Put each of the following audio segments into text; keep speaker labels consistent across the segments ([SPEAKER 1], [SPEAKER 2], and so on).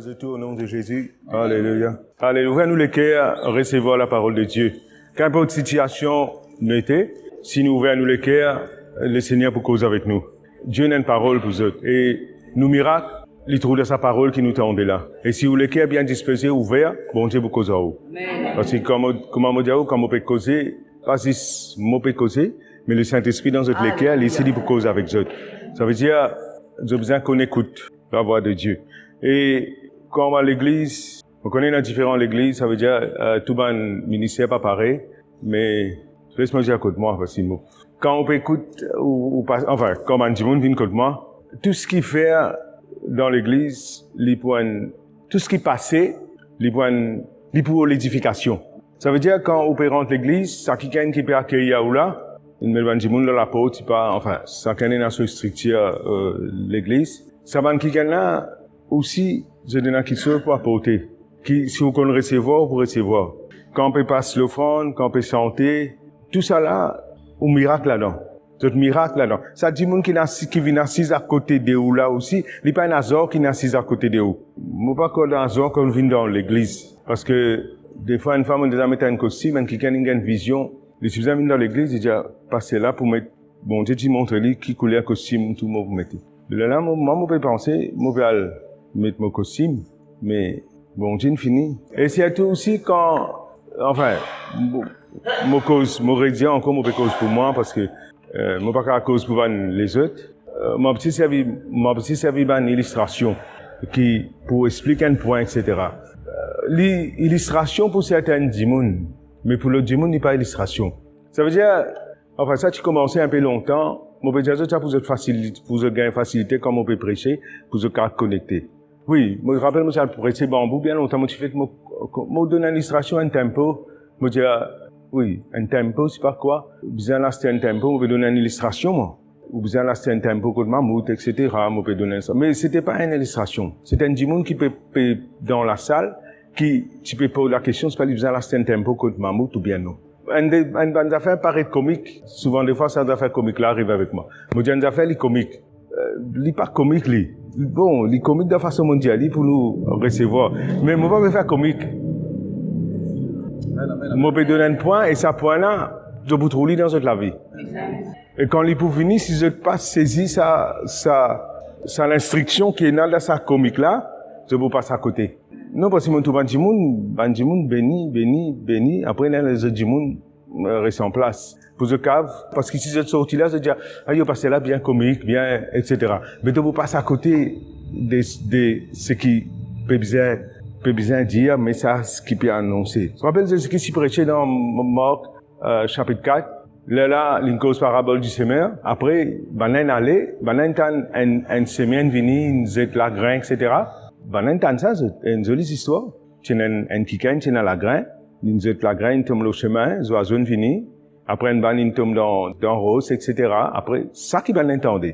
[SPEAKER 1] les tout au nom de Jésus. Alléluia. Alléluia. Ouvrez-nous les cœurs à recevoir la parole de Dieu. Qu'importe situation nous était, si nous ouvrons les cœurs, le Seigneur peut causer avec nous. Dieu n'a une parole pour eux. Et nous miracles, il trouve de sa parole qui nous tend là. Et si vous les cœurs bien disposés, ouverts, bon Dieu peut causer à vous. Parce que comme on dit, comme on peut causer, pas si on peut causer, mais le Saint-Esprit dans notre cœur, il s'est dit pour causer avec eux. Ça veut dire, j'ai besoin qu'on écoute la voix de Dieu. Et quand on va à l'église, on connaît dans différentes églises, ça veut dire tout le ministère pas pareil, mais laisse-moi dire côté moi, parce que quand on peut écouter, enfin, quand un monde vient côté moi, tout ce qu'il fait dans l'église, tout ce qui passait, pour l'édification. Ça veut dire quand on peut rentrer l'église, ça quelqu'un qui peut accueillir ou là, il met un monde dans la porte, enfin, ça connaît dans cette structure l'église. Ça va quelqu'un là aussi, je donne quelque chose pour apporter. Qui, si vous connaissez recevoir, vous recevoir. Quand on peut passer l'offrande, quand on peut chanter, tout ça là, un miracle là-dedans. C'est un miracle là-dedans. Ça dit monde qui vient assis à côté de vous là aussi, il n'y a pas un hasard qui est assis à côté de vous. Moi pas qu'on a un hasard quand on vient dans l'église. Parce que, des fois, une femme, on déjà met un costume, et quelqu'un a une vision. Les suffisamment venir dans l'église, il dit, passez là pour mettre, bon, Dieu dit, montre-lui qui coulait un costume, tout le monde vous mettez. De là, moi, je peux penser, moi, je vais mettre mon costume, mais bon, Dieu fini. Et c'est tout aussi quand, enfin, mon cause, mon rédient encore, mon cause pour moi, parce que, moi, pas qu'à cause pour les autres. Mon petit servi une illustration, pour expliquer un point, etc. L'illustration pour certains démons, mais pour le démon, il n'y a pas illustration. Ça veut dire, enfin, ça, tu commençais un peu longtemps, moi, je peux dire ça pour gagner facilité, comme on peut prêcher, pour se connecter. Oui, moi, je rappelle, moi, j'ai prêché bambou, bien longtemps, moi, tu fais que moi, donne une illustration, un tempo, moi, je dis, oui, un tempo, c'est pas quoi. Besoin là, c'était un tempo, on peut donner une illustration, moi. Ou besoin là, c'était un tempo, comme mammouth, etc., moi, peut donner ça. Mais c'était pas une illustration. C'était un démon qui peut, dans la salle, tu peux poser la question, c'est pas besoin là, c'était un tempo, comme mammouth, ou bien non. Une affaire paraît comique. Souvent, des fois, cette affaire comique-là arrive avec moi. Moi, j'ai une affaire, elle est comique. Elle n'est pas comique, lui. Bon, elle est comique de façon mondiale, pour nous recevoir. Mais moi, je vais faire comique. Moi, je vais donner un point, et ce point-là, je vous trouve dans votre vie. Et quand il peut venir, si je n'ai pas saisi l'instruction qui est dans sa comique-là, je vous passe à côté. Non, parce que mon tout bandimoun, béni, après, les autres djimoun restent en place. Pour ce cave, parce que si je sorti là, je dis, yo, passez là, bien comique, bien, etc. Mais de vous passer à côté de ce qui peut bien dire, mais ça, ce qui peut annoncer. Je me rappelle de ce qui s'y prêchait dans Marc, chapitre 4. Là, une cause parabole du semeur. Après, banan allé, banan tan, un semien vini, une zette la grain, etc. Banan tan ça, c'est une jolie histoire. Tu as un kikan, tu as la grain, une zette la grain, tombe le chemin, oiseau vini. Après, une banane tombe dans rose, etc. Après, ça qui va l'entendre.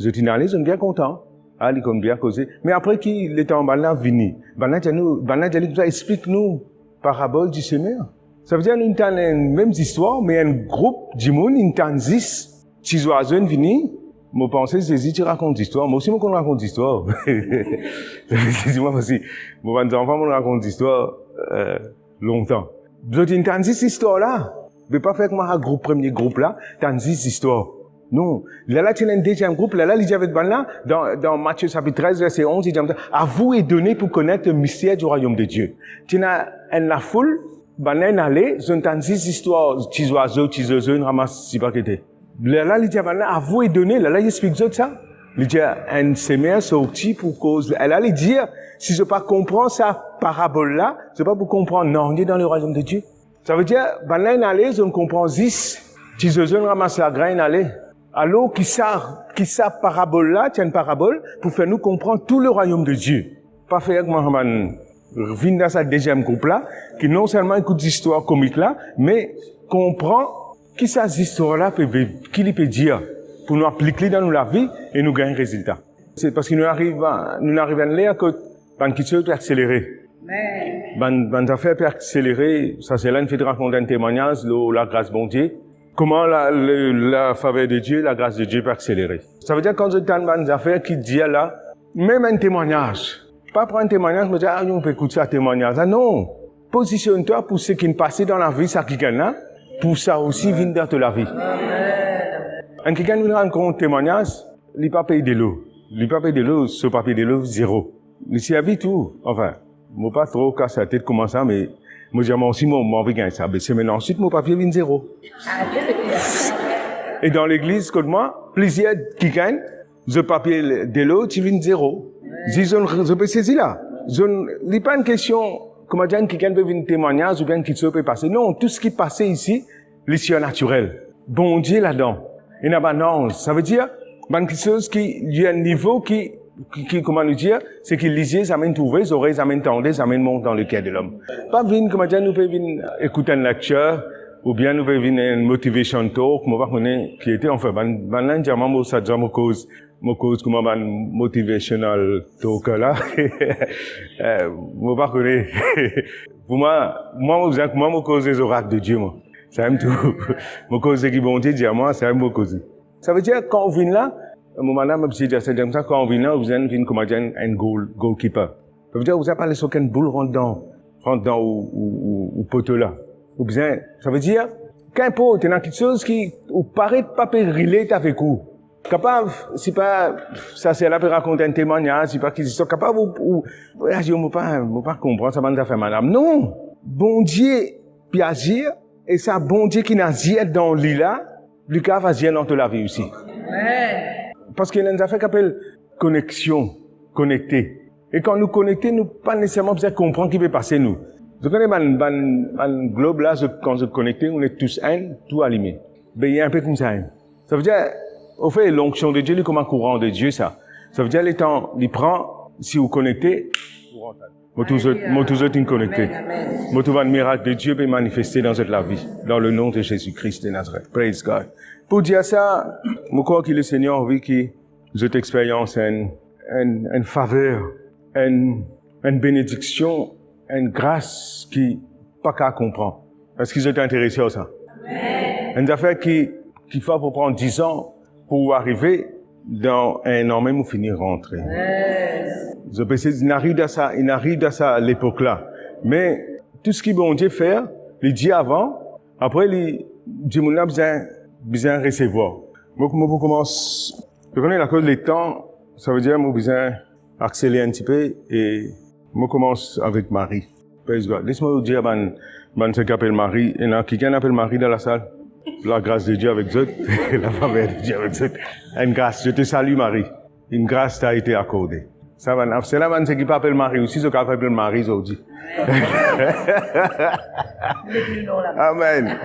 [SPEAKER 1] Je t'ai allé, je suis bien content. Ah, il est bien causé. Mais après, qui l'état en banan vini? Banan, explique-nous, parabole du semeur. Ça veut dire, nous avons une même histoire, mais un groupe de monde, nous avons 10 petits oiseaux venus. Moi, je pensais, Jésus, tu racontes l'histoire. Moi aussi, moi, qu'on raconte l'histoire. Moi aussi, moi, mes enfants, on raconte l'histoire, longtemps. Vous avez 10 histoires-là. Vous ne pouvez pas faire comme un premier groupe là, 10 histoires. Non. Là, tu as un deuxième groupe. Là, il y avait là, dans Matthieu chapitre 13, verset 11, il dit, à vous est donné pour connaître le mystère du royaume de Dieu. Tu as la foule, banan allé, ils ont 10 histoires, petits oiseaux, une ramasse, si pas qu'était. Là, il dit, à vous est donné, là, il explique ça. Il dit, un semeur sorti pour cause, là, il dit, si je pas comprends sa parabole-là, je pas pour comprendre, non, on est dans le royaume de Dieu. Ça veut dire, banan allé, je ne comprends 10, petits oiseaux, ramasse la graine, allé. Alors, qui sa parabole-là, tiens une parabole, pour faire nous comprendre tout le royaume de Dieu. Pas faire que Mohamed vient dans sa deuxième groupe-là, qui non seulement écoute l'histoire comique-là, mais comprend qui ces histoires-là qu'il peut dire, pour nous appliquer dans la vie et nous gagner un résultat. C'est parce que nous arrivons à l'air que, ben, qui peut accélérer. Ben, affaire peut accélérer, ça c'est là, une fait de raconter un témoignage, la grâce bon Dieu. Comment la faveur de Dieu, la grâce de Dieu peut accélérer. Ça veut dire quand je t'en une affaire qui dit là, même un témoignage, Pas prendre un témoignage, me dire, on peut écouter ça témoignage. Ah, non. Positionne-toi pour ce qui est passé dans la vie, ça qui gagne là, pour ça aussi venir dans la vie. Un qui gagne un compte témoignage, il n'a pas payé de l'eau. Il n'a pas payé de l'eau, ce papier de l'eau, zéro. Il s'y a vu tout. Enfin, moi pas trop casser la tête comment ça, mais moi j'ai aussi mon vie gagne ça. Mais c'est maintenant ensuite mon papier vient zéro. Et dans l'église, comme moi, plusieurs qui gagnent, ce papier de l'eau, tu viens zéro. Je peux saisir là. Ce n'est pas une question, comment dire, qui gagne peut venir témoignage ou bien qui se peut passer. Non, tout ce qui passait ici, l'issue naturelle. Bon Dieu là-dedans. Il n'y a pas d'ange. Ça veut dire, quelque chose qui, il y a un niveau qui, comment nous dire, c'est qu'il lisait, ça mène trouver, les oreilles, ça mène tendre, ça mène monter dans le cœur de l'homme. Pas venir, comment dire, nous pouvons venir écouter une lecture, ou bien nous pouvons venir une motivation talk, moi, pas connaître, qui était, enfin, maintenant, j'ai moi, ça, déjà, mon cause, comment, motivational talk, là. Moi, pas connaître. Pour moi, mon cause des oracles de Dieu, moi. Ça aime tout. Mon cause qui bon Dieu, dire moi, ça aime mon cause. Ça veut dire, quand on vient là, mon madame, c'est comme ça, quand on vient là, vous êtes comme un goalkeeper. Ça veut dire, vous n'avez pas laissé aucune boule rentre dans ou poteau là. Ça veut dire, qu'importe, il y a quelque chose qui, ou paraît pas relate avec vous. Capable, c'est pas, ça c'est là pour raconter un témoignage, c'est pas qu'ils sont capables ou, je ne pas comprendre, ça m'a fait madame. Non! Bon Dieu, puis agir, et ça, bon Dieu qui n'a pas dans l'île là, Lucas va agir dans toute la vie aussi. Parce qu'il y a une affaire qui s'appelle connexion, connecter. Et quand nous connectons, nous pas nécessairement besoin de comprendre ce qui peut passer nous. Je connais un globe là, quand je connecte, on est tous un, tout allumé. Ben, il y a un peu comme ça. Ça veut dire, au fait, l'onction de Dieu, il est comme un courant de Dieu, ça. Ça veut dire, les temps, il prend, si vous connectez, vous rentrez. Moi, tous êtes connectés. Moi, tout le miracle de Dieu peut manifester dans cette vie, dans le nom de Jésus-Christ de Nazareth. Praise God. Pour dire ça, je crois que le Seigneur veut que cette expérience une faveur, une bénédiction, une grâce qui pas qu'à comprendre. Est-ce qu'ils sont intéressés à ça? Une affaire qui faut pour prendre 10 ans pour arriver dans un an même où finir rentrer. Je pense qu'il arrive à ça à l'époque là. Mais tout ce qui bon Dieu faire, il dit avant, après il dit mon a besoin recevoir. Moi commence, je connais la cause des temps, ça veut dire moi besoin accélérer un petit peu et moi commence avec Marie. Praise God. Laisse-moi vous dire ce qui appelle Marie, et là quelqu'un appelle Marie dans la salle. La grâce de Dieu avec eux, la faveur de Dieu avec eux. Une grâce, je te salue Marie. Une grâce t'a été accordée. Ça va, c'est là ce qui appelle Marie aussi, ce qui appelle Marie aujourd'hui. Amen.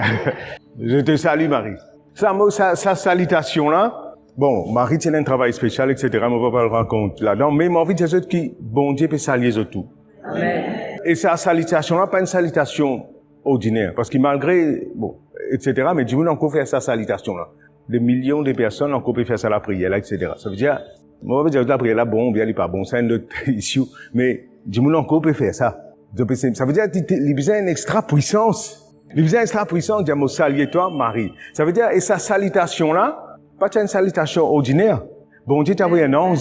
[SPEAKER 1] Je te salue Marie. Sa salutation là, bon, Marie tient un travail spécial, etc. On ne va pas le raconter là-dedans, mais mon envie de dire que bon Dieu peut saluer tout. Amen. Et sa salutation là, pas une salutation ordinaire, parce que malgré, bon, etc., mais Dieu n'a encore fait sa salutation là. Des millions de personnes ont encore pu faire ça la prière là, etc. Ça veut dire, moi, on va dire la prière là, bon, bien, il n'est pas bon, c'est un autre issue, mais Dieu n'a encore pu faire ça. Ça veut dire, il a besoin d'une extra puissance. Il a besoin d'une extra puissance, Dieu m'a salué toi, Marie. Ça veut dire, et sa salutation là, pas une salutation ordinaire. Bon Dieu t'a envoyé un ange,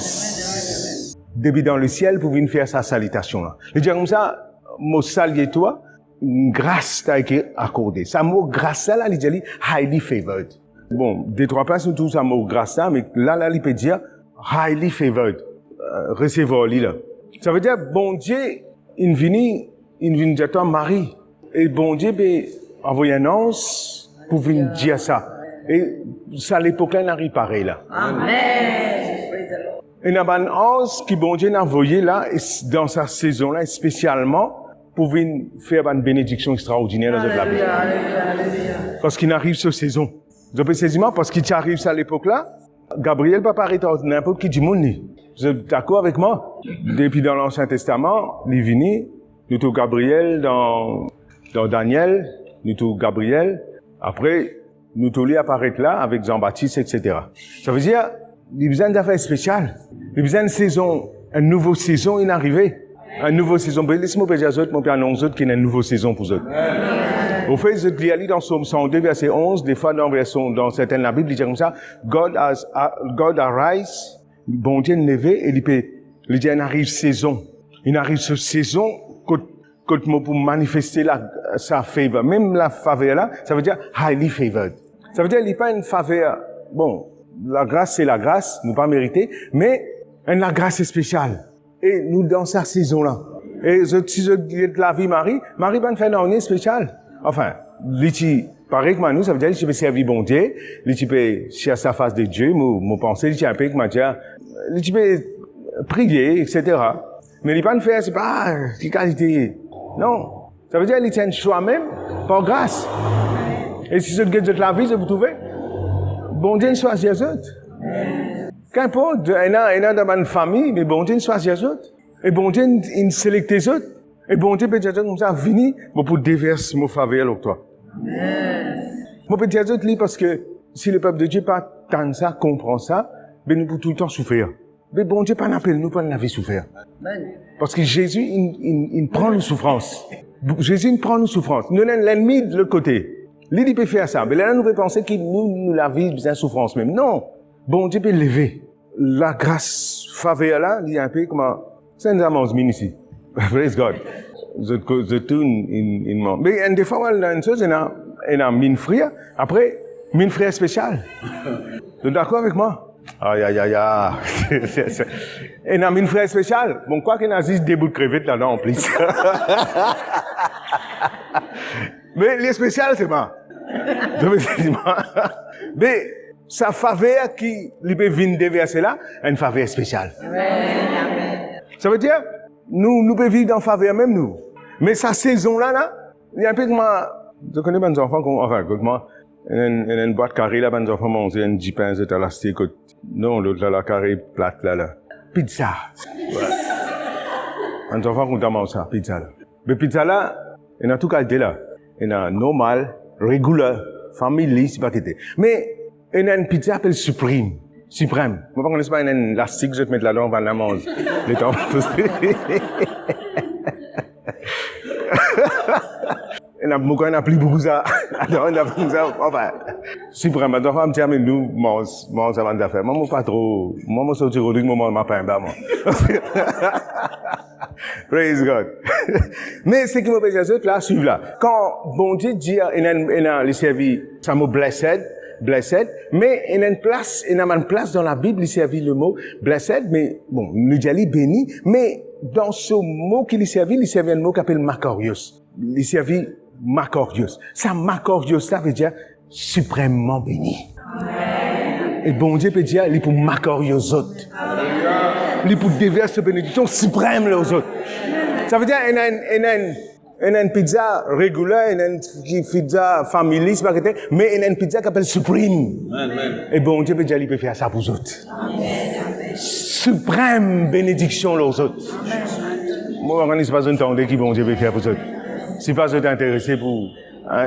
[SPEAKER 1] depuis dans le ciel pour venir faire sa salutation là. Il dit comme ça, m'a salué toi, une grâce t'a été accordée. Ça mot grâce là, il dit highly favored. Bon, des trois places tout ça mot grâce là, mais là il peut dire highly favored. Recevoir là. Ça veut dire bon Dieu il vient dire toi Marie et bon Dieu peut envoyer un ange pour venir dire ça. Et ça à l'époque là n'arrive pareil là. Amen. Et il y a un ange qui bon Dieu n'a envoyé là dans sa saison là spécialement pour venir faire une bénédiction extraordinaire dans cette vie. Parce qu'il arrive cette saison. Je peux saisir parce qu'il arrive à l'époque là, Gabriel peut pas arrêter n'importe qui dit mon nez. Vous êtes d'accord avec moi? Depuis dans l'Ancien Testament, il est venu, nous tout Gabriel dans Daniel, nous tout Gabriel. Après, nous tout lui apparaître là avec Jean-Baptiste, etc. Ça veut dire, il y a besoin d'affaires spéciales. Il y a besoin d'une saison, une nouvelle saison est arrivée. Une nouvelle saison. Ben, laisse-moi dire aux autres, mon père annonce qu'il y a une nouvelle saison pour eux. Au fait, je lis dans Psaume 102, verset 11, des fois dans certaines la Bible, il dit comme ça, God arise, bon Dieu levé, et il dit, il arrive saison. Il arrive cette saison, quand pour manifester sa faveur. Même la faveur là, ça veut dire highly favored. Ça veut dire qu'il n'y a pas une faveur, bon, la grâce c'est la grâce, nous pas mérité, mais la grâce est spéciale. Et nous dans sa saison là. Et si je dis la vie Marie va faire une spéciale. Enfin, pareil que nous, ça veut dire que tu peux servir bon Dieu, tu peux chercher la face de Dieu, mon pensée, tu peux tu peux prier, etc. Mais il pas faire, c'est pas qui qualité. Non. Ça veut dire qu'il tient choix même par grâce. Et si je regarde la vie, je vous trouve, bon Dieu choisit les autres. Qu'importe, il y en a dans ma famille, mais bon Dieu choisit les autres. Et bon Dieu, il sélecte les autres. Et bon Dieu peut dire comme ça, venez, pour déverser mon faveur avec toi. Moi, peut dire autres, parce que si le peuple de Dieu pas tant ça, comprend ça, ben nous pouvons tout le temps souffrir. Mais bon Dieu pas n'appelle nous pas la vie souffrir. Parce que Jésus, il prend nos souffrances. Jésus, il prend nos souffrances. Nous sommes l'ennemi de l'autre côté. Lui, il peut faire ça. Mais là, nous pouvons penser que nous la vie, besoin souffrance même. Non. Bon Dieu peut lever. La grâce, faveur là, il y a un peu comme c'est un amuse ici. Praise God. Je tourne in mais des fois, il y a une chose, il y a mine frère. Après, mine frère spécial. Vous êtes d'accord avec moi? Aïe. Et dans une frère spéciale, bon, quoi qu'il y ait juste des bouts de crevettes là-dedans en plus. Mais les spéciales, c'est pas. Mais sa faveur qui lui peut venir déverser là, une faveur spéciale. Ça veut dire, nous pouvons vivre dans faveur même nous. Mais sa saison là, il y a un peu de moi, je connais mes enfants, enfin, écoute-moi, il y a une boîte carrée là, mes enfants mangent un jeepin, c'est à la steak. Non, l'autre là, la carré plate là. Pizza. Ouais. Les enfants qu'on mange ça, pizza là. Mais pizza là, il y a tout qualité là. Il y a normal, régulier, famille, c'est pas qualité. Mais il y a une pizza qui s'appelle suprême. Moi, je ne sais pas, il y a une élastique, je vais te mettre là-dedans, on va la manger. Les temps. Il y a plus beaucoup ça. Alors, il y a plus ça. Enfin, suprême. Ma femme me dit, mais nous, mange avant d'affaires. Moi, pas trop. Moi, je suis au moment de ma pain, moi. Praise God. Mais ce qui me fait dire, là, suivre là. Quand bon Dieu dit, il a les servi, ça mot blessed, mais il y a une place dans la Bible, il servi le mot blessed, mais bon, nous dit béni, mais dans ce mot qu'il servi un mot qui s'appelle makarios. Il servi makarios. Ça, makarios, ça veut dire suprêmement béni. Et bon Dieu peut dire, il est pour makarios aux autres. Il est pour déverser bénédiction suprême aux autres. Ça veut dire, il y a une pizza régulière, il y a une pizza familiale, mais il y a une pizza qui s'appelle suprême. Et bon Dieu peut dire, il peut faire ça pour les autres. Suprême bénédiction aux autres. Moi, je n'organise pas un temps qui bon Dieu peut faire pour les autres. Si pas vous êtes intéressé pour,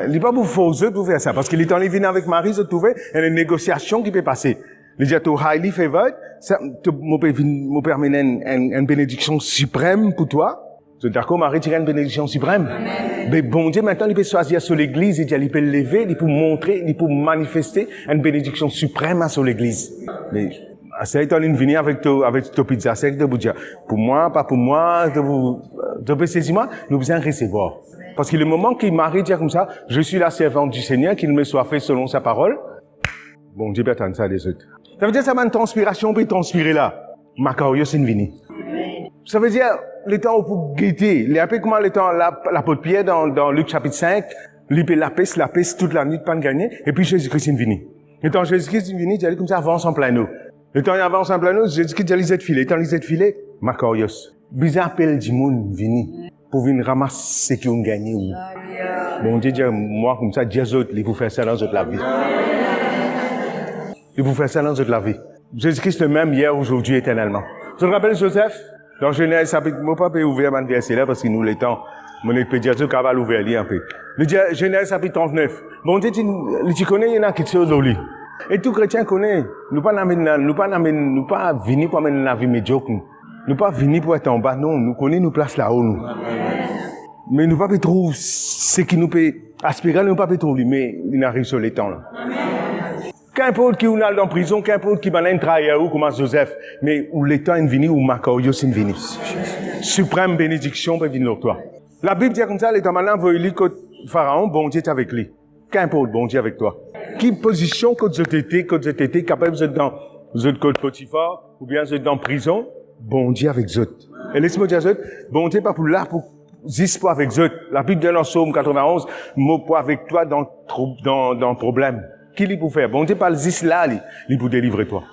[SPEAKER 1] il n'est pas pour faux pour faire ça. Parce que les temps, il vient avec Marie, je trouvais, il y a une négociation qui peut passer. Il dit, tu highly favored, ça, me permet une bénédiction suprême pour toi. C'est d'accord, Marie, tu as une bénédiction suprême. Mais bon Dieu, maintenant, il peut choisir sur l'église, il peut lever, il peut montrer, il peut manifester une bénédiction suprême sur l'église. Mais, c'est étant de venir avec ta pizza, c'est de vous dire, pour moi, pas pour moi, de vous saisir moi, nous besoin recevoir. Parce que le moment qu'il Marie dit comme ça, je suis la servante du Seigneur, qu'il me soit fait selon sa parole, bon Dieu peut attendre ça des autres. Ça veut dire que ça va une transpiration, puis transpirer là. Macario, c'est une vini. Ça veut dire, le temps pour guetter, il y a un peu comme le temps, l'apôtre Pierre dans Luc chapitre 5, il peut la peste toute la nuit, pas de gagner, et puis Jésus-Christ est venu. Le temps Jésus-Christ est venu, il allait comme ça, avance en plein eau. Le temps il avance en plein eau, Jésus-Christ allait les filer. Le temps les filés, Macarios. Bizarre appel du monde venu, pour venir ramasser ce qu'ils ont gagné. Bon Dieu dit, moi, comme ça, Dieu autres, il vous fait ça dans toute la vie. Il vous fait ça dans toute la vie. Jésus-Christ le même hier, aujourd'hui, éternellement. Je te rappelle Joseph? Dans Genèse, chapitre, moi, pas ouvrir mon verset là, parce que nous, les temps, mon pédiatre, va l'ouvrir, un peu. Genèse, chapitre 39. Bon Dieu, tu connais, il y en a qui sont au lit. Et tout chrétien connaît. Nous pas venir pour amener la vie médiocre. Nous pas venir pour être en bas, non. Nous connaissons nos places là-haut, nous. Mais nous pas trouver ce qui nous peut aspirer, nous pas trouver, mais il arrive sur les temps, là. Qu'importe qui on a dans prison, qu'importe qui va aller travailler ou comme Joseph, mais où les temps est venu, où Macario est venu. Suprême bénédiction peut venir sur toi. La Bible dit comme ça, l'état maintenant veut lire que Pharaon, bon Dieu est avec lui. Qu'importe, bon Dieu avec toi. Qui position que tu étais capable de dans code Potiphar, ou bien vous êtes dans prison, bon Dieu avec vous. Et laisse-moi dire, bon Dieu pas pour là, pour juste pour avec vous. La Bible dit dans Psaume 91, mot pour avec toi dans problème. Qui lui pour faire? Bon Dieu pas juste là, lui pour délivrer toi.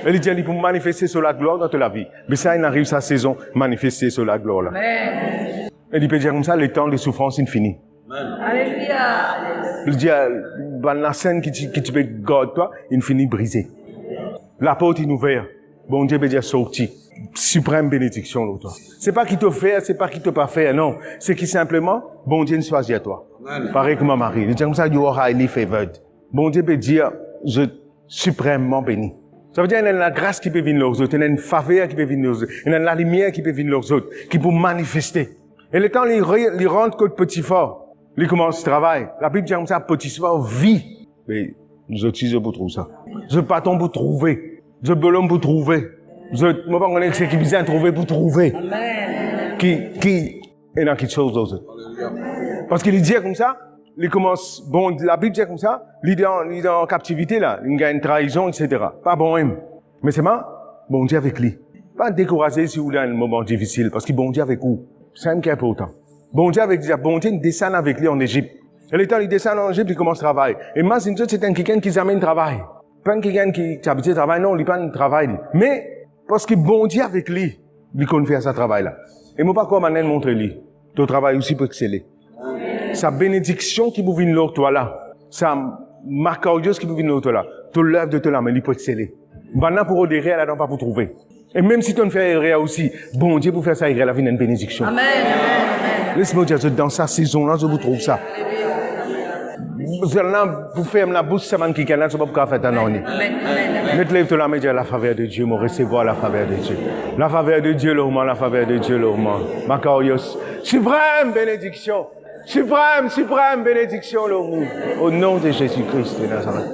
[SPEAKER 1] Elle dit, il pour manifester sur la gloire dans ta vie. Mais ça, il arrive sa saison, manifester sur la gloire là. Amen. Elle peut dire comme ça, le temps de souffrance infini. Alléluia. Il dit, la scène qui tu peux garder toi, infini brisée. La porte est ouverte. Bon Dieu peut dire sorti. Suprême bénédiction là toi. C'est pas qui te fait, c'est pas qui te pas fait, non. C'est qui simplement, bon Dieu choisit à toi. Pareil que ma Marie. Il dit comme ça, you are highly favored. Bon Dieu peut dire, je suis suprêmement béni. Ça veut dire qu'il y a la grâce qui peut venir aux autres, il y a une faveur qui peut venir aux autres, il y a la lumière qui peut venir aux autres, qui peut manifester. Et le temps, il rentre côté Potiphar, il commence le travail. La Bible dit comme ça, Potiphar vit. Mais nous aussi, je peux trouver ça. Je pas ton pour trouver. Je peux l'homme pour trouver. Je ne pas connaître ce qui vient trouver pour trouver. Amen. Qui est dans quelque chose d'autre. Parce qu'il dit comme ça, il commence, bon, la Bible dit comme ça, il est en captivité là, il a une trahison, etc. Pas bon même. Mais c'est bon Dieu avec lui. Pas décourager si vous avez un moment difficile, parce que bon Dieu avec vous. C'est un qui est important. Bon Dieu il descend avec lui en Égypte. Et le temps, il descend en Égypte, il commence à travailler. Et moi, c'est quelqu'un qui amène travail. Pas quelqu'un qui habite travail, non, il pas un travail. Mais, parce que bon Dieu avec lui, il connaît faire ce travail-là. Et moi, pas quoi maintenant montrer lui. Ton travail aussi peut exceller. Sa bénédiction qui vous vient de toi là, sa marquage qui vous vient de toi là, tu lèves de toi là, mais il peut exceller. Maintenant, pour adhérer, elle n'a pas pour trouver. Et même si tu ne fais rien aussi, bon Dieu pour faire ça, il a une bénédiction. Amen, amen. Laisse-moi dire, dans sa saison-là, je vous trouve ça. Vous allez pour faire la bouche, ça m'a qui gagne, c'est pas pour faire ta nonni. Ne lève la main, la faveur de Dieu, moi recevoir la faveur de Dieu. La faveur de Dieu, l'homme, la faveur de Dieu, l'homme. Macarios. Suprême bénédiction. Suprême bénédiction, l'homme. Au nom de Jésus-Christ de Nazareth.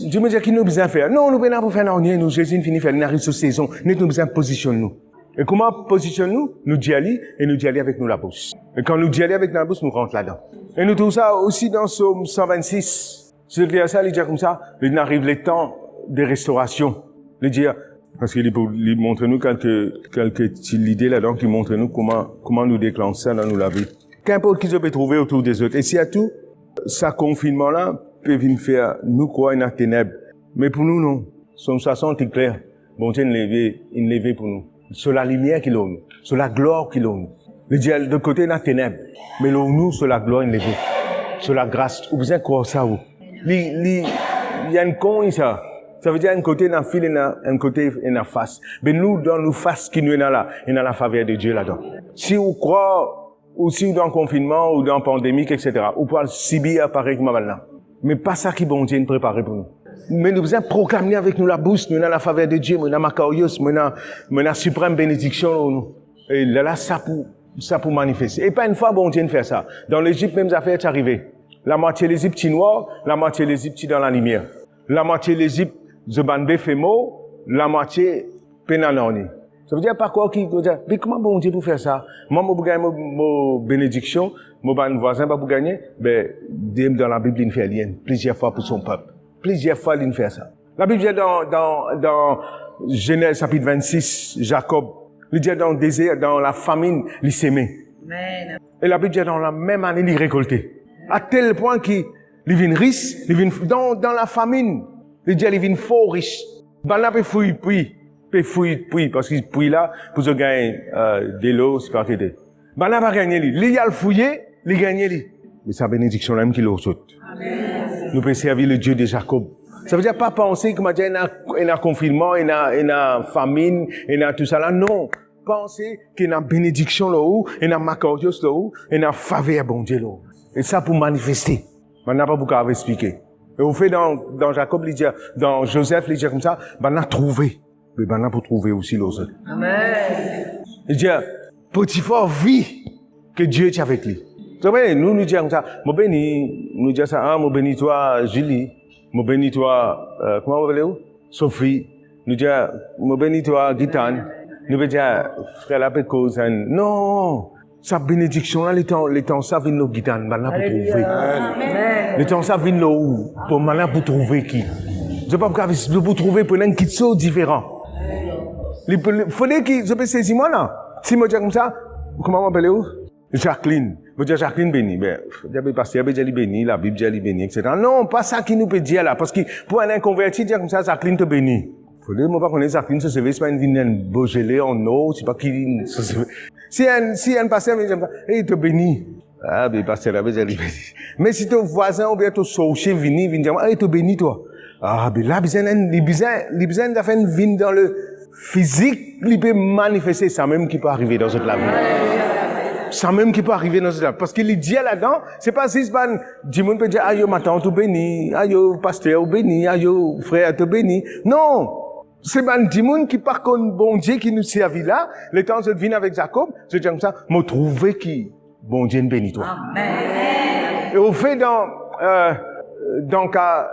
[SPEAKER 1] Dieu me dit qu'il nous besoin faire. Non, nous besoin pour faire rien, nous, Jésus finit faire, nous arrive sur saison. Nous besoin positionner nous. Et comment positionne-nous? Nous d'y aller, et nous d'y aller avec nous la bouche. Et quand nous d'y aller avec la bouche, nous rentrons là-dedans. Et nous trouvons ça aussi dans Psaume 126. C'est ça, il dit comme ça, il arrive le temps de restauration. Il dit, parce qu'il montre nous quelques idées là-dedans qui montrent nous comment nous déclencher ça dans nous la vie. Qu'importe qui se peut trouver autour des autres. Et s'il y a tout, ça confinement-là peut venir faire nous croire dans les ténèbres. Mais pour nous, non. Son façon est claire. Bon Dieu, il levé pour nous. Sur la lumière qu'il a nous. Sur la gloire qu'il a nous. Il dit, de côté, dans les ténèbres. Mais là, nous, sur la gloire, il levé. Sur la grâce. Vous besoin croire ça, vous. Il y a une con, ça. Ça veut dire un côté dans le fil et un côté dans la face. Mais nous, dans nos faces qui nous est là, il y a la faveur de Dieu là-dedans. Si vous croyez, ou si vous dans le confinement, ou dans la pandémie, etc., vous pouvez subir pareil que maintenant. Mais pas ça qui bon Dieu nous prépare pour nous. Mais nous devons proclamer avec nous la bouche, nous avons la faveur de Dieu, nous avons Macarios, nous avons la suprême bénédiction. Et là, ça pour manifester. Et pas une fois, bon Dieu, fait ça. Dans l'Égypte, même affaire est arrivé. La moitié de l'Égypte est noire, la moitié de l'Égypte est dans la lumière. La moitié de l'Égypte, Zobanbe fait mot, la moitié, pénanoni. Ça veut dire pas quoi qui veut dire, mais comment bon Dieu pour faire ça? Moi, je gagner mon bénédiction, mon voisin pas pour gagner, ben, Dieu dans la Bible, il fait rien, plusieurs fois pour son peuple. Plusieurs fois, il fait ça. La Bible dit dans Genèse chapitre 26, Jacob, il dit dans le désert, dans la famine, il s'aimait. Et la Bible dit dans la même année, il récoltait. À tel point qu'il vient riche, il vient, dans la famine, il dit, il vient fort riche. Ben là, il fouille, puis, parce qu'il fouille là, pour se gagner, de l'eau, c'est pas qu'il ben là, il va gagner, il a le fouillé, il gagne, mais sa bénédiction, là, même qu'il saute. Nous pouvons servir le Dieu de Jacob. Ça veut dire pas penser que il y a un confinement, il y a une famine, il y a tout ça là. Non. Pensez qu'il y a une bénédiction là-haut, il y a un macarios là-haut, il y a une faveur bon Dieu là-haut. Et ça pour manifester. On n'a pas beaucoup à expliquer. Et au fait, dans Jacob, il dit, dans Joseph, il dit comme ça, on a trouvé. Mais on a pour trouver aussi l'autre. Amen. Il dit, Potiphar vit que Dieu est avec lui. Nous disons comme ça, mon béni, nous disons ça, mon béni toi, Julie, mon béni toi, comment vous appelez-vous? Sophie, nous disons, mon béni toi, Gitane, nous pouvons dire, frère, la paix cause, non, sa bénédiction là, les temps ça vient nous guider, maintenant pour trouver. Les temps ça vient nous, pour maintenant pour trouver qui. Je ne peux pas pour trouver pour un qui sont différents. Il faudrait que, je peux saisir moi là. Si je dis comme ça, comment m'appelle où? Jacqueline. Je dis Jacqueline béni. Ben, je pasteur dit béni, la Bible dit béni, etc. Non, pas ça qui nous peut dire là. Parce que pour un inconverti, dire comme ça, Jacqueline te bénit. Faudrait moi pas connaître Jacqueline, ce c'est pas une vigne Beaujolais en eau, c'est pas qui, si un pasteur me dit comme ça, il te bénit. Ah, ben, pasteur, la Bible dit béni. Mais si ton voisin ou bien ton souché vini, vient dire, il te bénit toi. Ah, ben là, les besoins de faire une vigne dans le physique, il peut manifester ça même qui peut arriver dans cette vie. Ça même qui peut arriver dans cette vie. Parce qu'il dit là-dedans, c'est pas si du monde peut dire, ah, yo, ma tante te béni, ah, yo, pasteur béni, ah, yo, frère te béni. Non! C'est pas du monde qui par contre, bon Dieu qui nous servit là, le temps de venir avec Jacob, je dis comme ça, m'a trouvé qui, bon Dieu béni toi. Amen. Et au fait dans cas,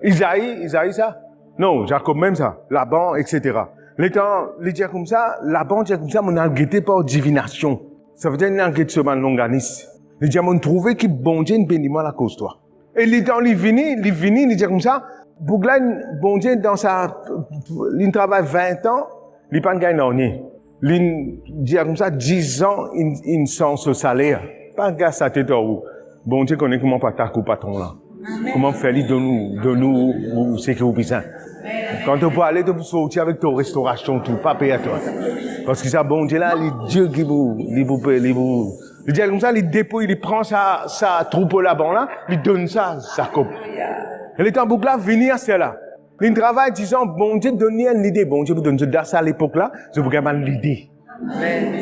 [SPEAKER 1] Isaïe ça? Non, Jacob même ça, Laban, etc. Les temps, les dire comme ça, Laban dit comme ça, mon algueté par divination. Ça veut dire, une algueté sur ma longaniste. Les dire, mon trouvé qui bon Dieu béni moi la cause toi. Et les temps, il dit comme ça, Bougla, bon Dieu, dans il travaille 20 ans, il pas gagne rien. Il dit comme ça, 10 ans, il sent ce salaire. Pas gars sa tête où. Bon Dieu connaît comment pas ta patron là. Comment faire de nous, c'est que vous besoin. Quand tu peux aller, tu peux sortir avec ton restauration, tout, pas payer à toi. Parce que ça, bon Dieu là, les dieux qui vous il dit comme ça, il dépose, il prend sa troupeau là-bas là, il donne ça coupe. Et les temps là, venir à cela. Il travaille disant, bon Dieu, donne une idée, bon Dieu, vous donne ça à l'époque là, je vous gagne l'idée.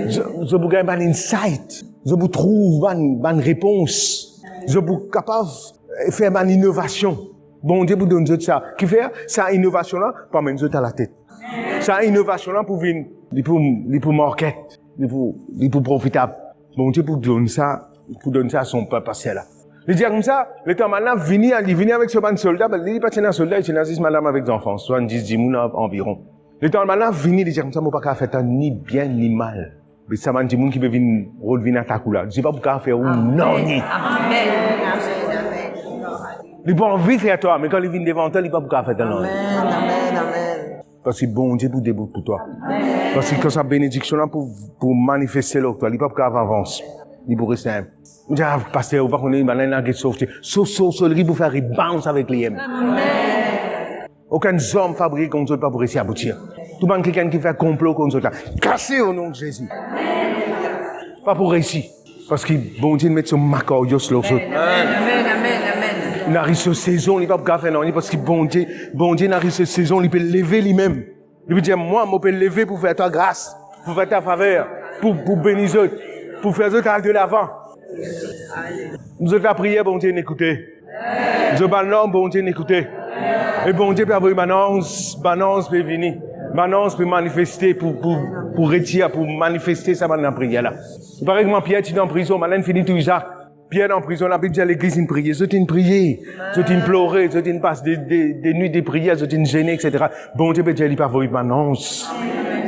[SPEAKER 1] Je vous gagne un insight. Je vous trouve une réponse. Je vous capable de faire une innovation. Bon Dieu vous donne ça. Qui fait ça innovation là, pas même à la tête. Ça innovation là pour venir, pour market, pour profitable. Bon Dieu vous donne ça à son peuple là. Il dit comme ça, le temps maintenant il vient avec ce ban soldat, il n'est pas un soldat, il est madame avec des enfants, 70 environ. Le temps maintenant il dit comme ça, moi pas faire ni bien ni mal. Mais ça m'a dit moun qui peut venir revenir à ta couleur. Je sais pas pourquoi faire ou non ni. Amen. Il n'a pas envie de faire toi, mais quand il vient devant toi, il n'a pas pourquoi faire toi. Amen. Parce que bon Dieu pour début pour toi. Parce que quand sa bénédiction là pour manifester là, toi, il n'a pas pourquoi avancer. Il pour rester un. Je dis, pasteur, vous ne connaissez pas, il a quelque chose. Il pour faire bounce avec les Amen. Aucun homme fabrique comme ça pas pour réussir à aboutir. Tout le monde quelqu'un qui fait complot comme ça, cassé au nom de Jésus. Pas pour réussir. Parce que bon Dieu met son macor sur l'autre. Amen. Il arrive cette saison, il ne peut pas faire non, parce que bon Dieu arrive cette saison, il peut lever lui-même. Il peut dire, moi, je peux lever pour faire ta grâce, pour faire ta faveur, pour bénir eux, pour faire eux de l'avant. Nous avons prié, bon Dieu, n'écoutez. Nous avons bon Dieu, n'écoutez. Et bon Dieu peut avoir une annonce peut venir. Annonce peut manifester pour retirer, pour manifester ça dans la prière là. Par exemple, Pierre est en prison, maintenant finit tout ça. Pierre en prison, la Bible dit à l'église une prière. C'est une prière, c'est une pleurer, c'est une passe des nuits de prière, c'est une gênée, etc. Bon Dieu peut dire, il peut avoir une annonce.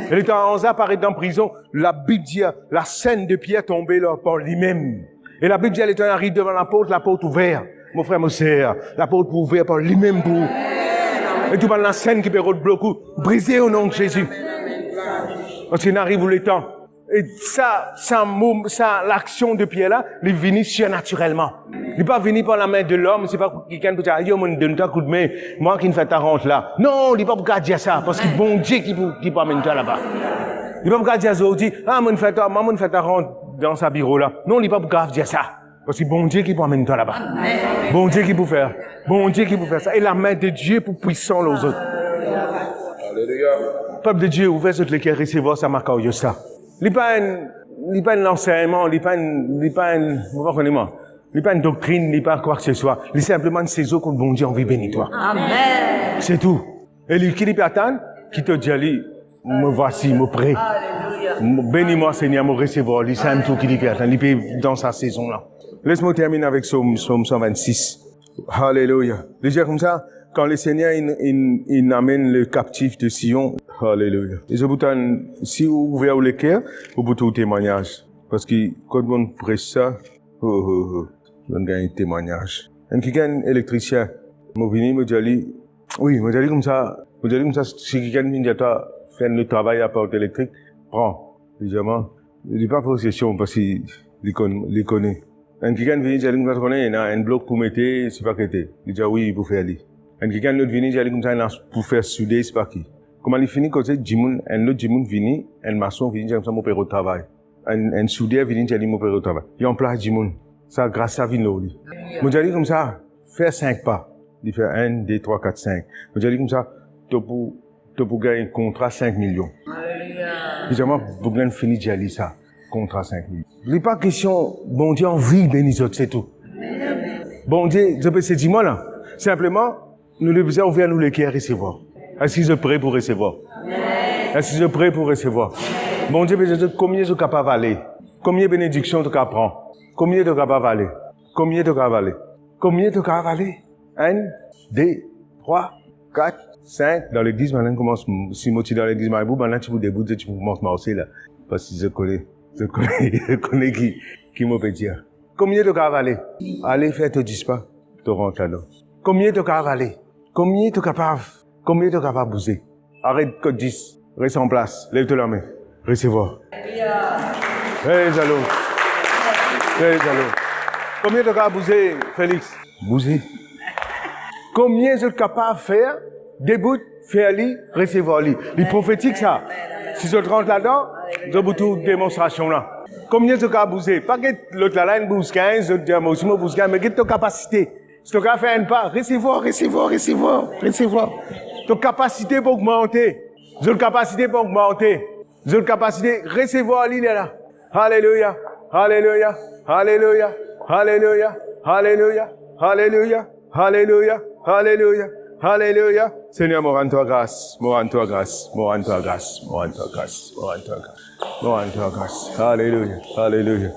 [SPEAKER 1] Et le temps où apparaît dans prison, la Bible dit, la scène de Pierre tombée là par lui-même. Et la Bible dit, elle arrive devant la porte ouverte. Mon frère, mon sœur, la porte ouverte par lui-même pour. Et tout le monde la scène qui peut bloquer, briser au nom de Jésus. Parce qu'il arrive le temps. Et ça, l'action de Pierre là, il vient surnaturellement. Il n'est pas venu par la main de l'homme, c'est pas quelqu'un qui dit, yo, mon donne un coup de main, moi qui ne fais ta rente là. Non, il n'est pas pour dire ça, parce que bon Dieu qui peut amener toi là-bas. Il n'est pas pour dire ça, il dit, mon fais ta rente dans sa bureau là. Non, il n'est pas pour dire ça. Parce que bon Dieu qui peut amener toi là-bas. Bon Dieu qui peut faire. Bon Dieu qui peut faire ça. Et la main de Dieu pour puissant aux autres. Alléluia. Peuple de Dieu, ouvert sur le cœur, recevoir ça, ma cause, ça. Il n'est pas un enseignement, il n'est pas une doctrine, il n'est pas quoi que ce soit. Il est simplement une saison que bon Dieu envie bénir toi. Amen. C'est tout. Et lui, qui peut attendre, qui te dit, me voici, me prêt. Bénis-moi, Seigneur, me recevoir. Il sait tout qui peut attendre. Il peut dans sa saison là. Laisse-moi terminer avec Psaume 126. Alléluia. Il dit comme ça, quand le Seigneur il amène le captif de Sion, alléluia. Et je vous donne, si vous ouvrez le cœur, vous pouvez tout témoignage. Parce que quand on presse ça, on gagne un témoignage. Un qui gagne électricien, je venu me dire, oui, je dis comme ça, si quelqu'un vient faire le travail à porte électrique, prends, évidemment. Je dis pas possession parce qu'il connaît. Un qui vient dire comme ça, il a un bloc pour mettre, c'est pas qu'il il dit oui, pour faire aller. Un qui vient venir dire comme ça, pour faire souder, c'est pas qui. Comment il finit quand c'est un autre Jimoun vient, un maçon vient dire comme ça, mon père au travail. Un soudeur vient dire mon père au travail. Il en place Jimoun. Ça, grâce à Vinoli. Je dis comme ça, faire 5 pas. Il fait 1, 2, 3, 4, 5. Je dis comme ça, tu peux gagner un contrat 5 millions. Évidemment, vous pouvez finir de dire ça. Contrat 5 millions. Il n'est pas question, bon Dieu, envie bénir autres, c'est tout. Bon Dieu, je peux se dire moi là. Simplement, nous devons ouvrir nous les cœurs à recevoir. Est-ce que je prie pour recevoir? Est-ce que je prie pour recevoir? Bon Dieu, combien je suis capable d'aller? Combien de bénédictions tu es capable de prendre? Combien tu es capable d'aller? Combien tu es capable d'aller? Combien tu es capable d'aller? 1, 2, 3, 4, 5. Dans l'église, maintenant, commence, si moi tu es dans l'église, maintenant tu vous déboutes, tu commences à marcher là. Parce que je connais qui me peut dire. Combien tu es capable d'aller? Allez faire tes 10 pas, tu rentres là-dedans. Combien tu es capable d'aller? Combien tu es capable? Combien tu es capable de bouger? Arrête que 10. Reste en place. Lève-toi la main. Recevoir. Hey, Zalo. Hey, Zalo. Combien tu es capable de bouger, Félix? Bouger. Combien tu es capable de faire? Début, faire lui, recevoir lui. Il prophétique ça. Si je rentre là-dedans, je vous toute démonstration là. Combien tu es capable de bouger? Pas que l'autre là, il bouge 15, l'autre là, moi aussi, je bouge 15, mais quelle est ta capacité? Si tu es capable de faire un pas, recevoir. Ta capacité pour augmenter. J'ai une capacité pour augmenter. J'ai une capacité, recevoir lui là. Alléluia. Alléluia. Alléluia. Alléluia. Alléluia. Alléluia. Alléluia. Alléluia. Alléluia. Seigneur, moi rends-toi grâce. Moi rends-toi grâce. Moi rends-toi grâce. Moi rends-toi grâce. Moi rends-toi grâce. Moi rends-toi grâce. Alléluia. Alléluia.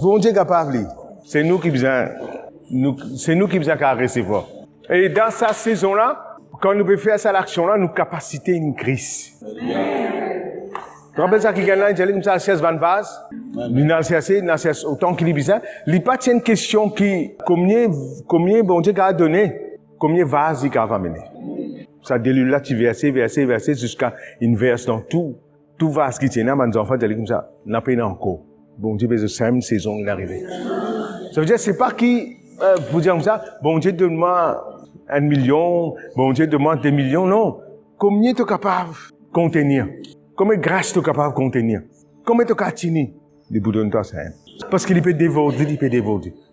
[SPEAKER 1] Bon Dieu capable. C'est nous qui besoin qu'à recevoir. Et dans cette saison-là, quand nous pouvons faire cette action-là, nos capacités une crise. Tu rappelles ça qui gagne là, il dit comme ça, 16 van vase, il n'a cherché autant qu'il est besoin. Il n'y a pas une question qui, combien bon Dieu a donné, combien vase il va mener. Ça délule là, tu verser jusqu'à une verse dans tout vase qui tient là, mes enfants, il dit comme ça, n'a pas encore. Bon Dieu, mais c'est une saison, il est arrivé. Ça veut dire, c'est pas qui, vous dire comme ça, bon Dieu demande 1 million, bon Dieu demande 2 millions, non. Combien tu es capable de contenir? Combien de grâce tu es capable de contenir? Combien tu es capable de tenir? Il vous donne toi ça. Parce qu'il peut dévorer.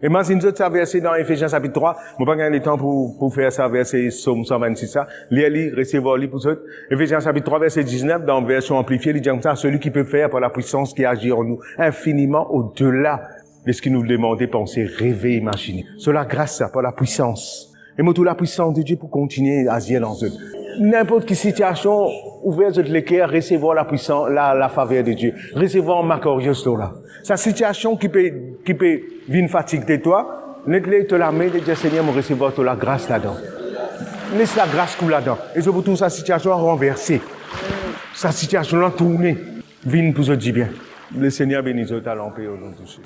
[SPEAKER 1] Et moi, c'est une autre verset dans Ephésiens chapitre 3. Je n'ai pas gagné le temps pour faire ça, verset Somme 126, ça. Lire, recevoir, pour ça. Ephésiens chapitre 3, verset 19, dans version amplifiée, il dit comme ça, celui qui peut faire par la puissance qui agit en nous, infiniment au-delà de ce qu'il nous demandait, penser, rêver, imaginer. C'est la grâce, ça, par la puissance. Et moi, toute la puissance de Dieu pour continuer à agir dans eux. N'importe quelle situation, ouvert les cœurs, recevoir la puissance, la faveur de Dieu. Recevoir ma curieuse là. Sa situation qui peut venir fatiguer toi, n'êtes-le te la main de dire, Seigneur, me recevoir toute la grâce là-dedans. Laisse la grâce couler là-dedans. Et je vous trouve sa situation renversée. Sa situation là tournée. Viens pour se dire bien. Le Seigneur bénisse ta lampe au nom de Jésus.